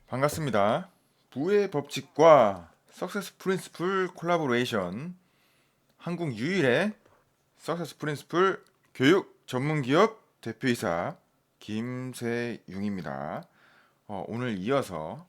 반갑습니다. 부의 법칙과 석세스 프린시플 콜라보레이션, 한국 유일의 석세스 프린시플 교육 전문 기업 대표이사 김세융입니다. 오늘 이어서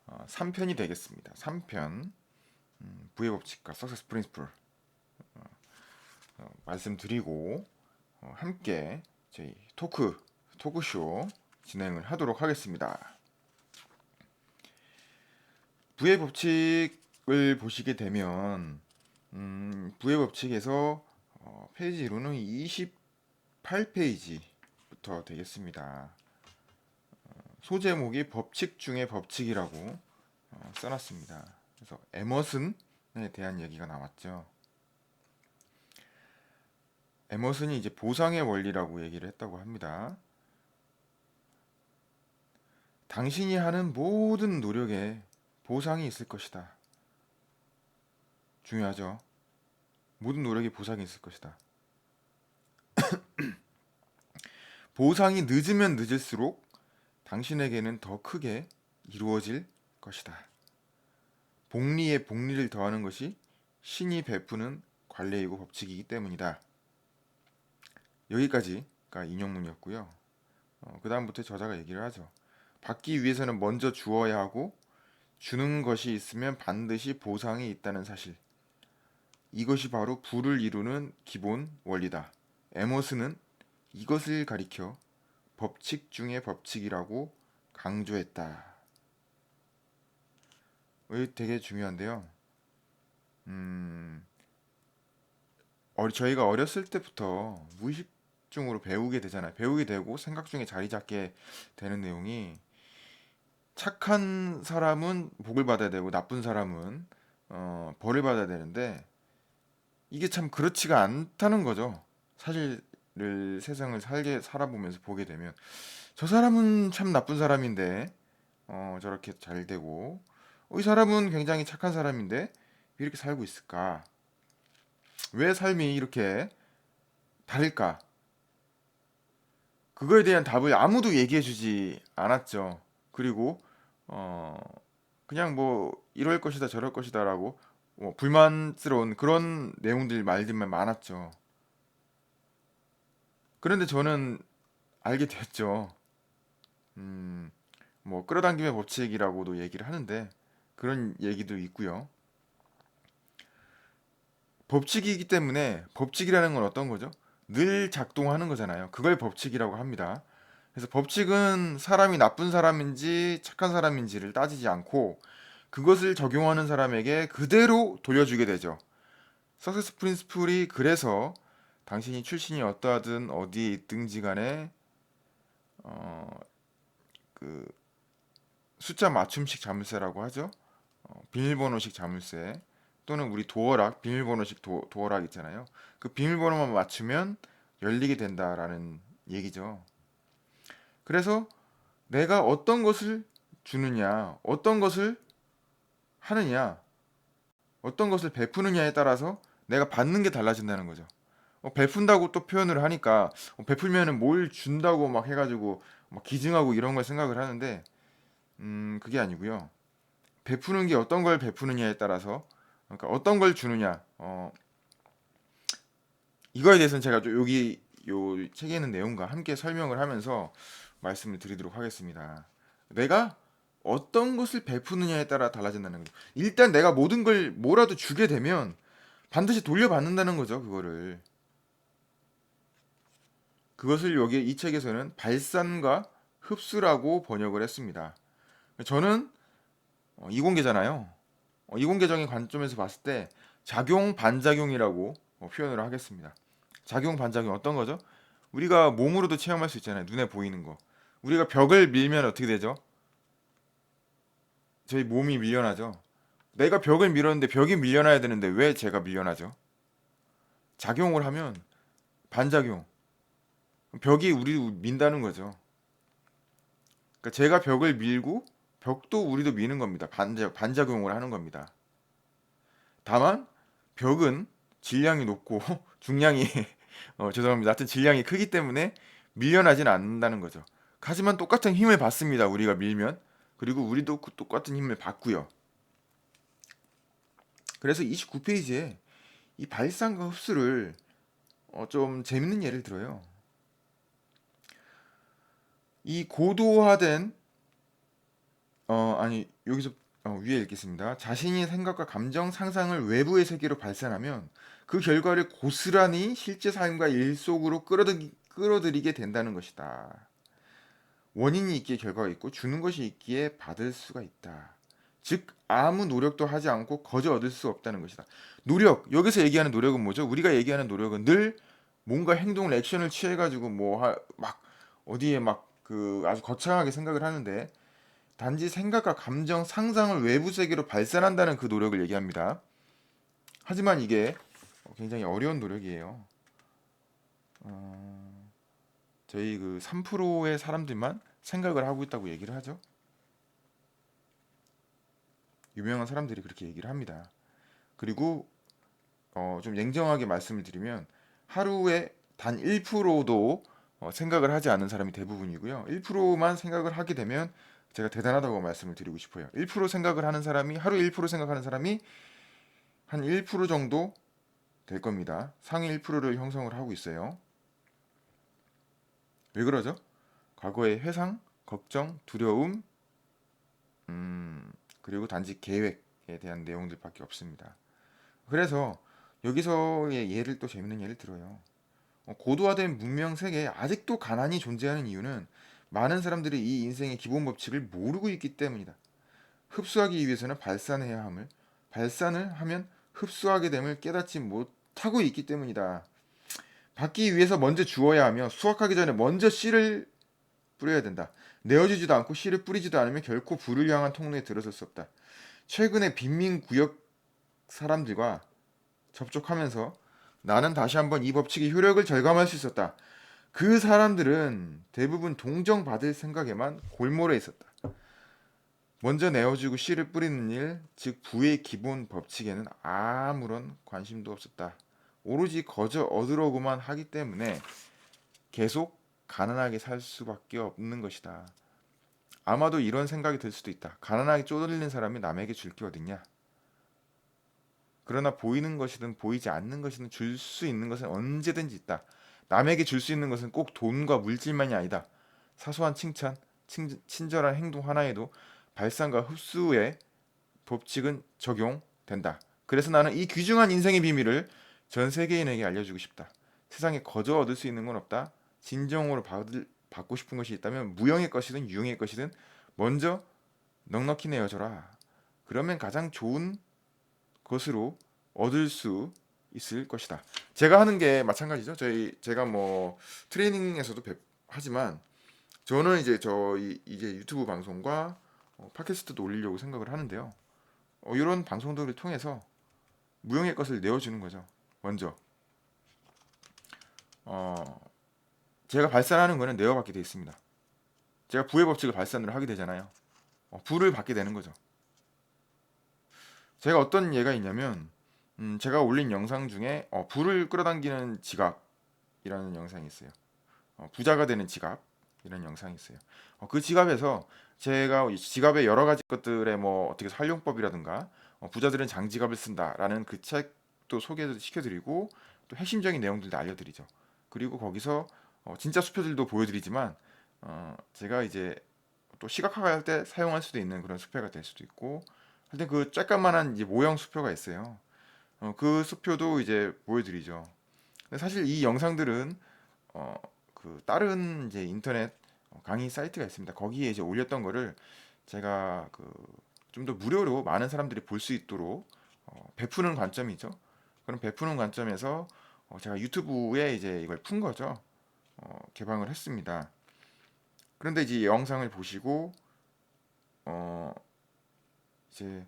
3편이 되겠습니다. 3편 부의 법칙과 석세스 프린시플 말씀드리고 함께 저희 토크쇼 진행을 하도록 하겠습니다. 부의 법칙을 보시게 되면 부의 법칙에서 페이지로는 28페이지부터 되겠습니다. 소제목이 법칙 중의 법칙이라고 써놨습니다. 그래서 에머슨에 대한 얘기가 나왔죠. 에머슨이 이제 보상의 원리라고 얘기를 했다고 합니다. 당신이 하는 모든 노력에 보상이 있을 것이다. 중요하죠. 모든 노력에 보상이 있을 것이다. 보상이 늦으면 늦을수록 당신에게는 더 크게 이루어질 것이다. 복리에 복리를 더하는 것이 신이 베푸는 관례이고 법칙이기 때문이다. 여기까지가 인용문이었고요. 그 다음부터 저자가 얘기를 하죠. 받기 위해서는 먼저 주어야 하고 주는 것이 있으면 반드시 보상이 있다는 사실. 이것이 바로 부를 이루는 기본 원리다. 에머스는 이것을 가리켜 법칙 중의 법칙이라고 강조했다. 되게 중요한데요. 저희가 어렸을 때부터 무의식중으로 배우게 되잖아요. 배우게 되고 생각 중에 자리 잡게 되는 내용이 착한 사람은 복을 받아야 되고 나쁜 사람은 벌을 받아야 되는데 이게 참 그렇지가 않다는 거죠. 사실을 세상을 살아보면서 보게 되면 저 사람은 참 나쁜 사람인데 저렇게 잘 되고 이 사람은 굉장히 착한 사람인데 왜 이렇게 살고 있을까? 왜 삶이 이렇게 다를까? 그거에 대한 답을 아무도 얘기해주지 않았죠. 그리고 어, 그냥 뭐 이럴 것이다 저럴 것이다라고 불만스러운 그런 내용들 말들만 많았죠. 그런데 저는 알게 됐죠. 음, 뭐 끌어당김의 법칙이라고도 얘기를 하는데 그런 얘기도 있고요. 법칙이기 때문에 법칙이라는 건 어떤 거죠? 늘 작동하는 거잖아요. 그걸 법칙이라고 합니다. 그래서 법칙은 사람이 나쁜 사람인지 착한 사람인지를 따지지 않고 그것을 적용하는 사람에게 그대로 돌려주게 되죠. 석세스 프린스플이 그래서 당신이 출신이 어떠하든 어디에 있든지 간에 어, 그 숫자 맞춤식 자물쇠라고 하죠. 비밀번호식 자물쇠 또는 우리 도어락 비밀번호식 도어락 있잖아요. 그 비밀번호만 맞추면 열리게 된다라는 얘기죠. 그래서 내가 어떤 것을 주느냐, 어떤 것을 하느냐, 어떤 것을 베푸느냐에 따라서 내가 받는 게 달라진다는 거죠. 베푼다고 또 표현을 하니까 베풀면은 뭘 준다고 막 해가지고 막 기증하고 이런 걸 생각을 하는데 그게 아니고요. 베푸는 게 어떤 걸 베푸느냐에 따라서 그러니까 어떤 걸 주느냐 이거에 대해서는 제가 좀 여기 요 책에 있는 내용과 함께 설명을 하면서 말씀을 드리도록 하겠습니다. 내가 어떤 것을 베푸느냐에 따라 달라진다는 거죠. 일단 내가 모든 걸 뭐라도 주게 되면 반드시 돌려받는다는 거죠. 그것을 여기 이 책에서는 발산과 흡수라고 번역을 했습니다. 저는 이공계잖아요. 이공계적인 관점에서 봤을 때 작용 반작용이라고 표현을 하겠습니다. 작용 반작용 어떤 거죠? 우리가 몸으로도 체험할 수 있잖아요. 눈에 보이는 거. 우리가 벽을 밀면 어떻게 되죠? 저희 몸이 밀려나죠. 내가 벽을 밀었는데 벽이 밀려나야 되는데 왜 제가 밀려나죠? 작용을 하면 반작용. 벽이 우리도 민다는 거죠. 그러니까 제가 벽을 밀고 벽도 우리도 미는 겁니다. 반작용을 하는 겁니다. 다만 벽은 질량이 높고 중량이 죄송합니다. 하여튼 질량이 크기 때문에 밀려나진 않는다는 거죠. 하지만 똑같은 힘을 받습니다. 우리가 밀면 그리고 우리도 그 똑같은 힘을 받고요. 그래서 29페이지에 이 발산과 흡수를 좀 재밌는 예를 들어요. 이 고도화된 아니 여기서 위에 읽겠습니다. 자신의 생각과 감정, 상상을 외부의 세계로 발산하면 그 결과를 고스란히 실제 삶과 일 속으로 끌어들이게 된다는 것이다. 원인이 있기에 결과가 있고 주는 것이 있기에 받을 수가 있다. 즉 아무 노력도 하지 않고 거저 얻을 수 없다는 것이다. 노력 여기서 얘기하는 노력은 뭐죠? 우리가 얘기하는 노력은 늘 뭔가 행동을 액션을 취해가지고 막 어디에 막 그 아주 거창하게 생각을 하는데 단지 생각과 감정, 상상을 외부 세계로 발산한다는 그 노력을 얘기합니다. 하지만 이게 굉장히 어려운 노력이에요. 저희 그 3%의 사람들만 생각을 하고 있다고 얘기를 하죠. 유명한 사람들이 그렇게 얘기를 합니다. 그리고 좀 냉정하게 말씀을 드리면 하루에 단 1%도 생각을 하지 않는 사람이 대부분이고요. 1%만 생각을 하게 되면 제가 대단하다고 말씀을 드리고 싶어요. 1% 생각을 하는 사람이 하루 1% 생각하는 사람이 한 1% 정도 될 겁니다. 상위 1%를 형성을 하고 있어요. 왜 그러죠? 과거의 회상, 걱정, 두려움, 그리고 단지 계획에 대한 내용들밖에 없습니다. 그래서 여기서의 예를 또 재밌는 예를 들어요. 고도화된 문명 세계에 아직도 가난이 존재하는 이유는 많은 사람들이 이 인생의 기본 법칙을 모르고 있기 때문이다. 흡수하기 위해서는 발산해야 함을, 발산을 하면 흡수하게 됨을 깨닫지 못하고 있기 때문이다. 받기 위해서 먼저 주어야 하며 수확하기 전에 먼저 씨를 뿌려야 된다. 내어주지도 않고 씨를 뿌리지도 않으면 결코 불을 향한 통로에 들어설 수 없다. 최근에 빈민구역 사람들과 접촉하면서 나는 다시 한번 이 법칙의 효력을 절감할 수 있었다. 그 사람들은 대부분 동정받을 생각에만 골몰해 있었다. 먼저 내어주고 씨를 뿌리는 일, 즉 부의 기본 법칙에는 아무런 관심도 없었다. 오로지 거저 얻으려고만 하기 때문에 계속 가난하게 살 수밖에 없는 것이다. 아마도 이런 생각이 들 수도 있다. 가난하게 쪼들리는 사람이 남에게 줄 게 어딨냐? 그러나 보이는 것이든 보이지 않는 것이든 줄 수 있는 것은 언제든지 있다. 남에게 줄 수 있는 것은 꼭 돈과 물질만이 아니다. 사소한 칭찬, 친절한 행동 하나에도 발산과 흡수의 법칙은 적용된다. 그래서 나는 이 귀중한 인생의 비밀을 전 세계인에게 알려주고 싶다. 세상에 거저 얻을 수 있는 건 없다. 진정으로 받고 싶은 것이 있다면 무형의 것이든 유형의 것이든 먼저 넉넉히 내어줘라. 그러면 가장 좋은 것으로 얻을 수 있을 것이다. 제가 하는 게 마찬가지죠. 제가 뭐 트레이닝에서도 하지만 저는 이제 이제 유튜브 방송과 팟캐스트도 올리려고 생각을 하는데요. 이런 방송들을 통해서 무형의 것을 내어주는 거죠. 먼저 어, 제가 발산하는 거는 내어받게 돼 있습니다. 제가 부의 법칙을 발산을 하게 되잖아요. 부를 받게 되는 거죠. 제가 어떤 예가 있냐면 제가 올린 영상 중에 부를 끌어당기는 지갑이라는 영상이 있어요. 부자가 되는 지갑이라는 영상이 있어요. 그 지갑에서 제가 이 지갑의 여러 가지 것들의 뭐 어떻게 활용법이라든가 부자들은 장지갑을 쓴다라는 그 책도 소개도 시켜드리고 또 핵심적인 내용들도 알려드리죠. 그리고 거기서 진짜 수표들도 보여드리지만 제가 이제 또 시각화할 때 사용할 수도 있는 그런 수표가 될 수도 있고 하여튼 그 쬐까만한 이제 모형 수표가 있어요. 그 수표도 이제 보여드리죠. 근데 사실 이 영상들은 어, 그 다른 이제 인터넷 강의 사이트가 있습니다. 거기에 이제 올렸던 거를 제가 그 좀 더 무료로 많은 사람들이 볼 수 있도록 베푸는 관점이죠. 그런 베푸는 관점에서 제가 유튜브에 이제 이걸 푼 거죠. 개방을 했습니다. 그런데 이제 이 영상을 보시고 어, 이제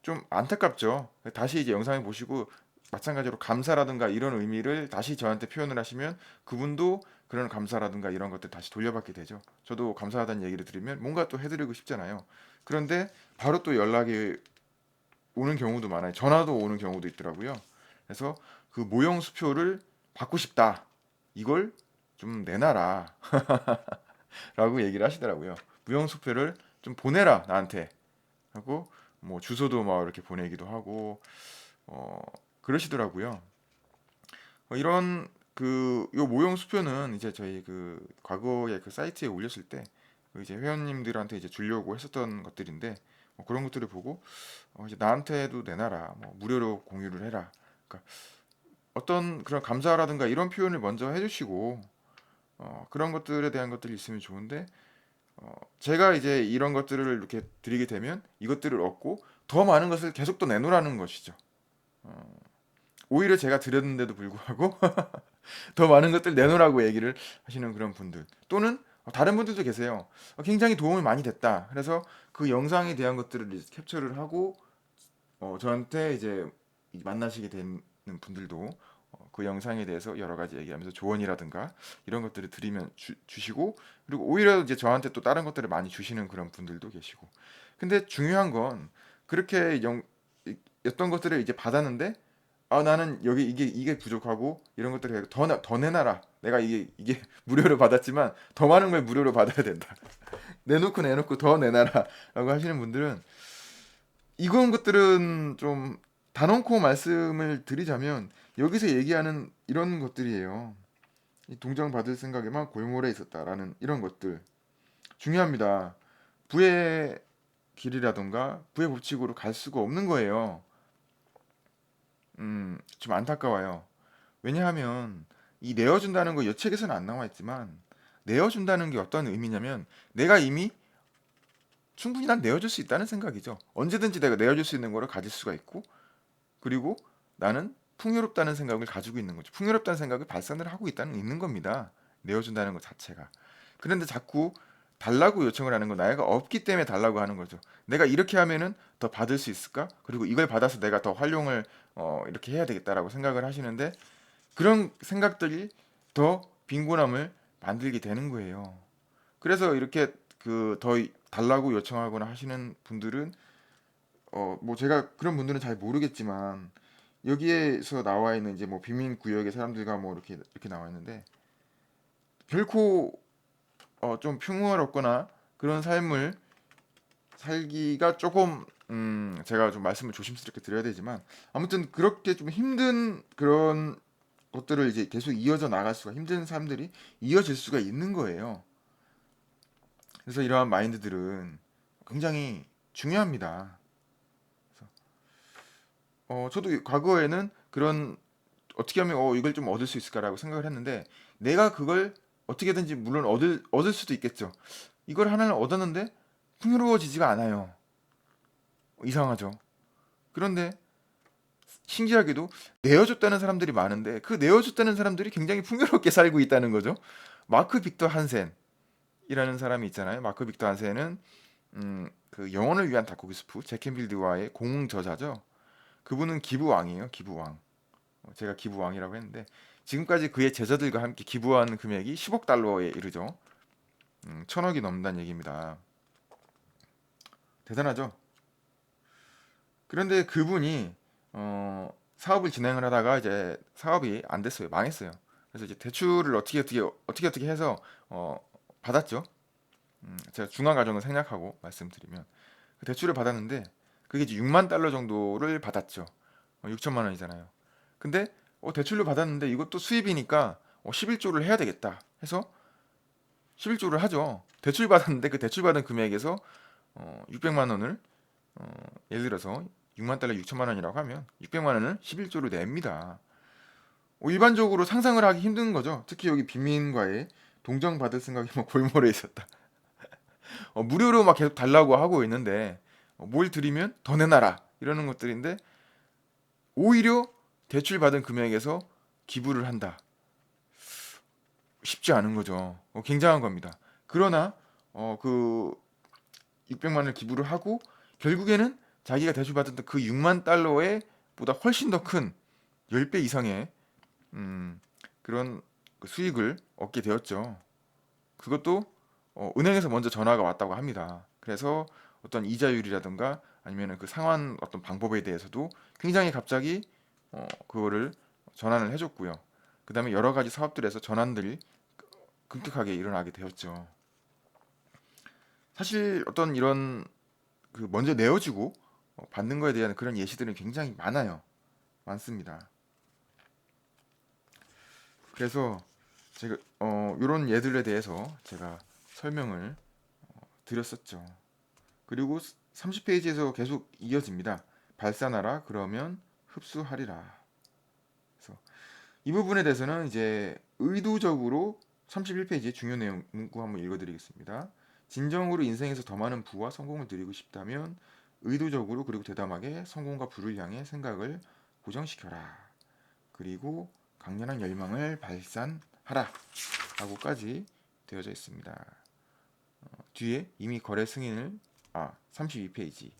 좀 안타깝죠. 다시 이제 영상을 보시고 마찬가지로 감사라든가 이런 의미를 다시 저한테 표현을 하시면 그분도 그런 감사라든가 이런 것들 다시 돌려받게 되죠. 저도 감사하다는 얘기를 들으면 뭔가 또 해드리고 싶잖아요. 그런데 바로 또 연락이 오는 경우도 많아요. 전화도 오는 경우도 있더라고요. 그래서 그 모형 수표를 받고 싶다. 이걸 좀 내놔라. 라고 얘기를 하시더라고요. 모형 수표를 좀 보내라 나한테 하고 뭐 주소도 막 이렇게 보내기도 하고 어, 그러시더라고요. 이런 그 요 모형 수표는 이제 저희 그 과거에 그 사이트에 올렸을 때 그 이제 회원님들한테 이제 주려고 했었던 것들인데 그런 것들을 보고 이제 나한테도 내놔라 뭐 무료로 공유를 해라. 그러니까 어떤 그런 감사라든가 이런 표현을 먼저 해주시고 그런 것들에 대한 것들이 있으면 좋은데 제가 이제 이런 것들을 이렇게 드리게 되면 이것들을 얻고 더 많은 것을 계속 또 내놓으라는 것이죠. 오히려 제가 드렸는데도 불구하고 더 많은 것들 내놓으라고 얘기를 하시는 그런 분들 또는 다른 분들도 계세요. 굉장히 도움이 많이 됐다. 그래서 그 영상에 대한 것들을 이제 캡처를 하고 저한테 이제 만나시게 되는 분들도 그 영상에 대해서 여러 가지 얘기하면서 조언이라든가 이런 것들을 드리면 주시고 그리고 오히려 이제 저한테 또 다른 것들을 많이 주시는 그런 분들도 계시고 근데 중요한 건 그렇게 어떤 것들을 이제 받았는데 나는 여기 이게 부족하고 이런 것들을 더 내놔라. 내가 이게 무료로 받았지만 더 많은 걸 무료로 받아야 된다. 내놓고 더 내놔라라고 하시는 분들은 이런 것들은 좀 단언코 말씀을 드리자면 여기서 얘기하는 이런 것들이에요. 이 동정 받을 생각에만 골몰해 있었다라는 이런 것들 중요합니다. 부의 길이라던가 부의 법칙으로 갈 수가 없는 거예요. 좀 안타까워요. 왜냐하면 이 내어준다는 거 여책에서는 안 나와 있지만 내어준다는 게 어떤 의미냐면 내가 이미 충분히 난 내어줄 수 있다는 생각이죠. 언제든지 내가 내어줄 수 있는 거를 가질 수가 있고 그리고 나는 풍요롭다는 생각을 가지고 있는 거죠. 풍요롭다는 생각을 발산을 하고 있는 겁니다. 내어준다는 것 자체가. 그런데 자꾸 달라고 요청을 하는 건 나이가 없기 때문에 달라고 하는 거죠. 내가 이렇게 하면은 더 받을 수 있을까? 그리고 이걸 받아서 내가 더 활용을 이렇게 해야 되겠다라고 생각을 하시는데 그런 생각들이 더 빈곤함을 만들게 되는 거예요. 그래서 이렇게 그 더 달라고 요청하거나 하시는 분들은 뭐 제가 그런 분들은 잘 모르겠지만 여기에서 나와 있는 이제 뭐 빈민 구역의 사람들과 뭐 이렇게 나와 있는데 결코 좀 평화롭거나 그런 삶을 살기가 조금 제가 좀 말씀을 조심스럽게 드려야 되지만 아무튼 그렇게 좀 힘든 그런 것들을 이제 계속 이어져 나갈 수가 힘든 삶들이 이어질 수가 있는 거예요. 그래서 이러한 마인드들은 굉장히 중요합니다. 저도 과거에는 그런 어떻게 하면 이걸 좀 얻을 수 있을까라고 생각을 했는데 내가 그걸 어떻게든지 물론 얻을 수도 있겠죠. 이걸 하나를 얻었는데 풍요로워지지가 않아요. 이상하죠. 그런데 신기하게도 내어줬다는 사람들이 많은데 그 내어줬다는 사람들이 굉장히 풍요롭게 살고 있다는 거죠. 마크 빅터 한센이라는 사람이 있잖아요. 마크 빅터 한센은 그 영혼을 위한 닭고기 스프 잭 캔필드와의 공저자죠. 그분은 기부왕이에요. 기부왕. 제가 기부왕이라고 했는데 지금까지 그의 제자들과 함께 기부한 금액이 10억 달러에 이르죠. 1000억이 넘는다는 얘기입니다. 대단하죠? 그런데 그분이 사업을 진행을 하다가 이제 사업이 안 됐어요. 망했어요. 그래서 이제 대출을 어떻게 해서 받았죠. 제가 중간 과정을 생략하고 말씀드리면 그 대출을 받았는데 그게 이제 6만 달러 정도를 받았죠. 6천만 원이잖아요. 근데 대출로 받았는데 이것도 수입이니까 11조를 해야 되겠다 해서 11조를 하죠. 대출 받았는데 그 대출 받은 금액에서 600만 원을 예를 들어서 6만 달러 6천만 원이라고 하면 600만 원을 11조로 냅니다. 일반적으로 상상을 하기 힘든 거죠. 특히 여기 빈민과의 동정받을 생각이 뭐 골몰해 있었다. 무료로 막 계속 달라고 하고 있는데 뭘 드리면 더 내놔라 이러는 것들인데 오히려 대출 받은 금액에서 기부를 한다. 쉽지 않은 거죠. 굉장한 겁니다. 그러나 그 600만 원을 기부를 하고 결국에는 자기가 대출받았던 그 6만 달러에 보다 훨씬 더 큰 10배 이상의 그런 그 수익을 얻게 되었죠. 그것도 은행에서 먼저 전화가 왔다고 합니다. 그래서 어떤 이자율이라든가 아니면 그 상환 어떤 방법에 대해서도 굉장히 갑자기 그거를 전환을 해줬고요. 그 다음에 여러 가지 사업들에서 전환들이 급격하게 일어나게 되었죠. 사실 어떤 이런 그 먼저 내어주고 받는 거에 대한 그런 예시들은 굉장히 많아요. 많습니다. 그래서 제가 이런 예들에 대해서 제가 설명을 드렸었죠. 그리고 30페이지에서 계속 이어집니다. 발산하라 그러면 흡수하리라. 그래서 이 부분에 대해서는 이제 의도적으로 31페이지의 중요 내용 문구 한번 읽어드리겠습니다. 진정으로 인생에서 더 많은 부와 성공을 누리고 싶다면 의도적으로 그리고 대담하게 성공과 부를 향해 생각을 고정시켜라. 그리고 강렬한 열망을 발산하라. 라고까지 되어져 있습니다. 뒤에 이미 거래 승인을 32페이지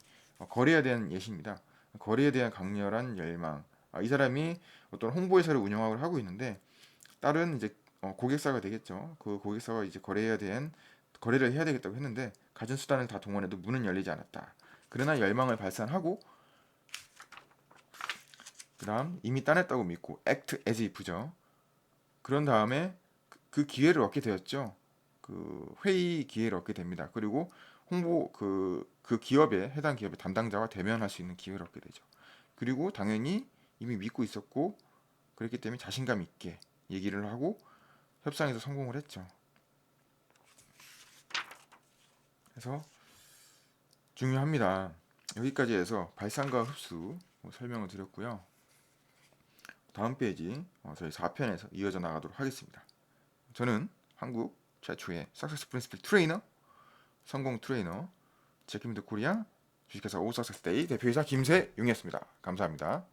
거래에 대한 예시입니다. 거래에 대한 강렬한 열망. 이 사람이 어떤 홍보회사를 운영하고 하고 있는데 다른 이제 고객사가 되겠죠. 그 고객사가 이제 거래를 해야 되겠다고 했는데 가진 수단을 다 동원해도 문은 열리지 않았다. 그러나 열망을 발산하고 그다음 이미 따냈다고 믿고 act as if죠. 그런 다음에 그 기회를 얻게 되었죠. 그 회의 기회를 얻게 됩니다. 그리고 홍보 그 기업에 해당 기업의 담당자와 대면할 수 있는 기회를 얻게 되죠. 그리고 당연히 이미 믿고 있었고 그렇기 때문에 자신감 있게 얘기를 하고 협상에서 성공을 했죠. 그래서 중요합니다. 여기까지 해서 발산과 흡수 설명을 드렸고요. 다음 페이지 저희 4편에서 이어져 나가도록 하겠습니다. 저는 한국 최초의 석세스 프린시플 트레이너, 성공 트레이너 제키미드 코리아 주식회사 오석세스데이 대표이사 김세용이었습니다. 감사합니다.